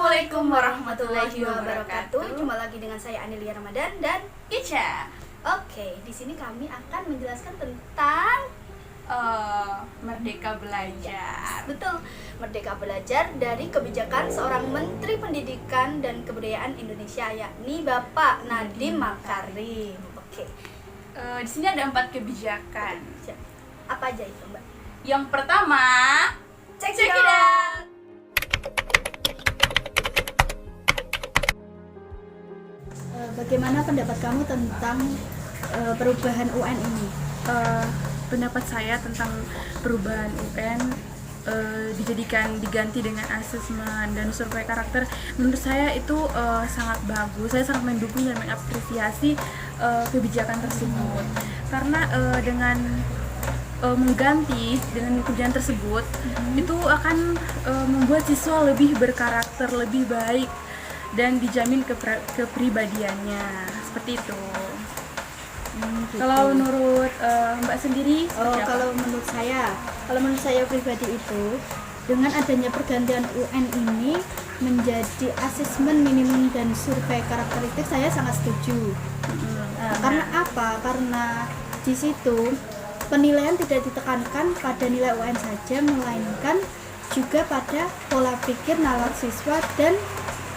Assalamualaikum warahmatullahi wabarakatuh. Jumpa lagi dengan saya Anelia Ramadan dan Ica. Oke, di sini kami akan menjelaskan tentang Merdeka Belajar. betul, Merdeka Belajar dari kebijakan seorang Menteri Pendidikan dan Kebudayaan Indonesia, yakni Bapak Nadiem Makarim. Oke, Di sini ada 4 kebijakan. siap. Apa aja itu, Mbak? Yang pertama, Check check it it out. out. Bagaimana pendapat kamu tentang perubahan UN ini? Pendapat saya tentang perubahan UN diganti dengan asesmen dan survei karakter, menurut saya itu sangat bagus. Saya sangat mendukung dan mengapresiasi kebijakan tersebut karena dengan mengganti dengan kebijakan tersebut itu akan membuat siswa lebih berkarakter, lebih baik dan dijamin kepribadiannya seperti itu. Gitu. Kalau menurut Mbak sendiri seperti apa? Kalau menurut saya pribadi itu, dengan adanya pergantian UN ini menjadi asesmen minimum dan survei karakteristik, saya sangat setuju. Karena apa? Karena di situ penilaian tidak ditekankan pada nilai UN saja, melainkan juga pada pola pikir nalar siswa dan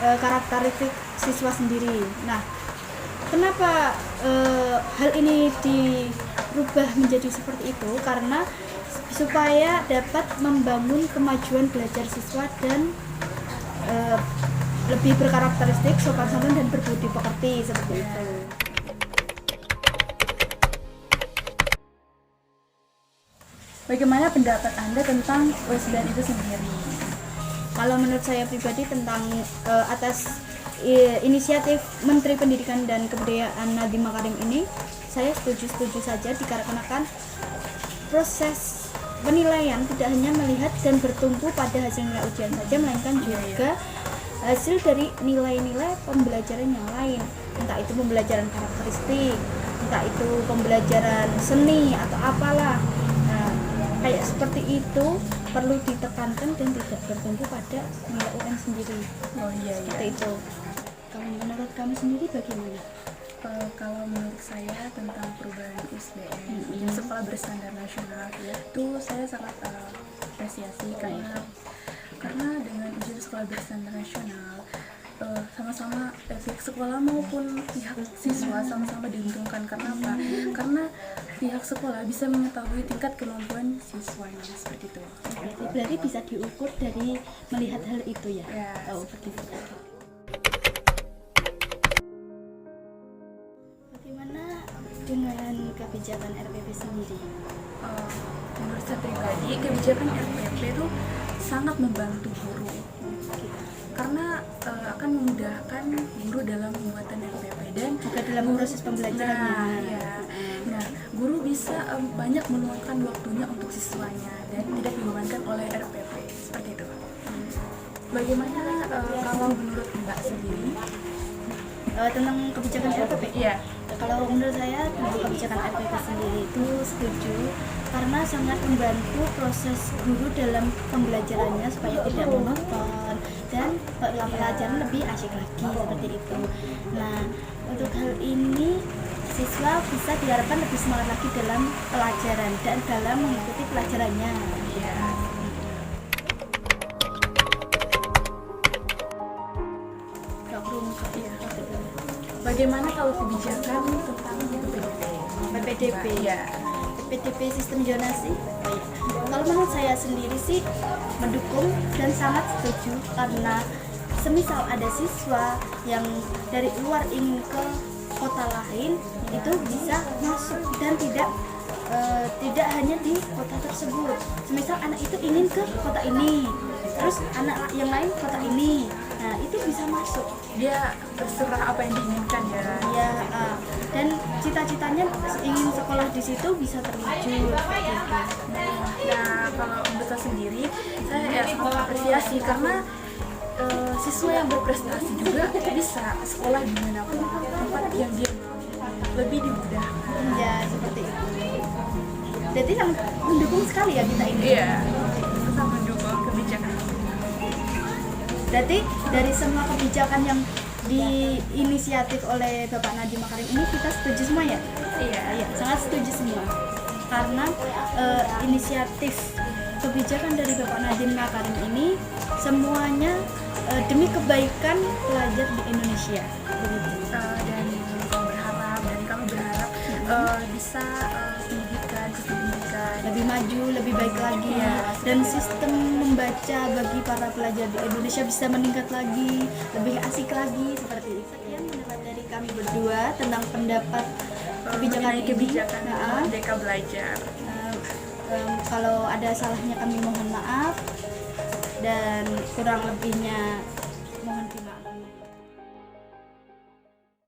karakteristik siswa sendiri. Nah, kenapa hal ini dirubah menjadi seperti itu? Karena supaya dapat membangun kemajuan belajar siswa dan lebih berkarakteristik, sopan santun dan berbudi pekerti seperti itu. Bagaimana pendapat Anda tentang USBN itu sendiri? Kalau menurut saya pribadi tentang atas inisiatif Menteri Pendidikan dan Kebudayaan Nadiem Makarim ini, saya setuju saja dikarenakan proses penilaian tidak hanya melihat dan bertumpu pada hasil nilai ujian saja, melainkan juga hasil dari nilai-nilai pembelajaran yang lain, entah itu pembelajaran karakteristik, entah itu pembelajaran seni atau apalah. Nah, kayak seperti itu perlu ditekankan dan tidak bertumpu pada nilai UN sendiri. Seperti itu. Kalau menurut kamu sendiri bagaimana? Kalau menurut saya tentang perubahan USBN sekolah berstandar nasional itu saya sangat apresiasi karena dengan ujian sekolah berstandar nasional sama-sama pihak sekolah maupun pihak siswa sama-sama diuntungkan. Karena apa? Karena pihak sekolah bisa mengetahui tingkat kemampuan siswanya seperti itu. Berarti bisa diukur dari melihat hal itu ya? Ya. Oh, begitu. Bagaimana dengan kebijakan RPP sendiri? Menurut saya pribadi kebijakan RPP itu sangat membantu guru karena akan memudahkan guru dalam pembuatan RPP dan Juga dalam proses pembelajarannya. Nah, guru bisa banyak meluangkan waktunya untuk siswanya dan tidak dibebankan oleh RPP seperti itu. Bagaimana kalau menurut Mbak sendiri? Tentang kebijakan RPP? Iya. Kalau menurut saya tentang kebijakan RPP sendiri itu setuju karena sangat membantu proses guru dalam pembelajarannya supaya tidak monoton dan pelajaran lebih asyik lagi seperti itu. Nah, untuk hal ini siswa bisa diharapkan lebih semangat lagi dalam pelajaran dan dalam mengikuti pelajarannya. Iya. Bagaimana kalau kebijakan tentang PPDB? Iya. PPDB sistem zonasi. Kalau menurut saya sendiri sih mendukung dan sangat setuju karena semisal ada siswa yang dari luar ingin ke kota lain itu bisa masuk dan tidak hanya di kota tersebut. Semisal anak itu ingin ke kota ini, terus anak yang lain kota ini, nah itu bisa masuk. Dia terserah apa yang diinginkan ya. Ya, dan cita-citanya ingin sekolah di situ bisa terwujud. Nah, kalau untuk saya sendiri, saya ya sangat apresiasi karena siswa yang berprestasi juga bisa sekolah dimanapun tempat yang dia lebih dimudahkan. Ya, seperti itu. Jadi sangat mendukung sekali ya kita ini. Iya, sangat mendukung kebijakan. Berarti dari semua kebijakan yang diinisiatif oleh Bapak Nadiem Makarim ini kita setuju semua ya? Iya. Iya, sangat setuju semua. Karena inisiatif kebijakan dari Bapak Nadiem Makarim ini semuanya demi kebaikan pelajar di Indonesia. Begitu. Dan kami berharap bisa sistem pendidikan Lebih maju, lebih baik lagi, dan sistem membaca bagi para pelajar di Indonesia bisa meningkat lagi, lebih asik lagi seperti itu. Sekian pendapat dari kami berdua tentang pendapat mengenai kebijakan ini. Merdeka Belajar. Kalau ada salahnya kami mohon maaf, dan kurang lebihnya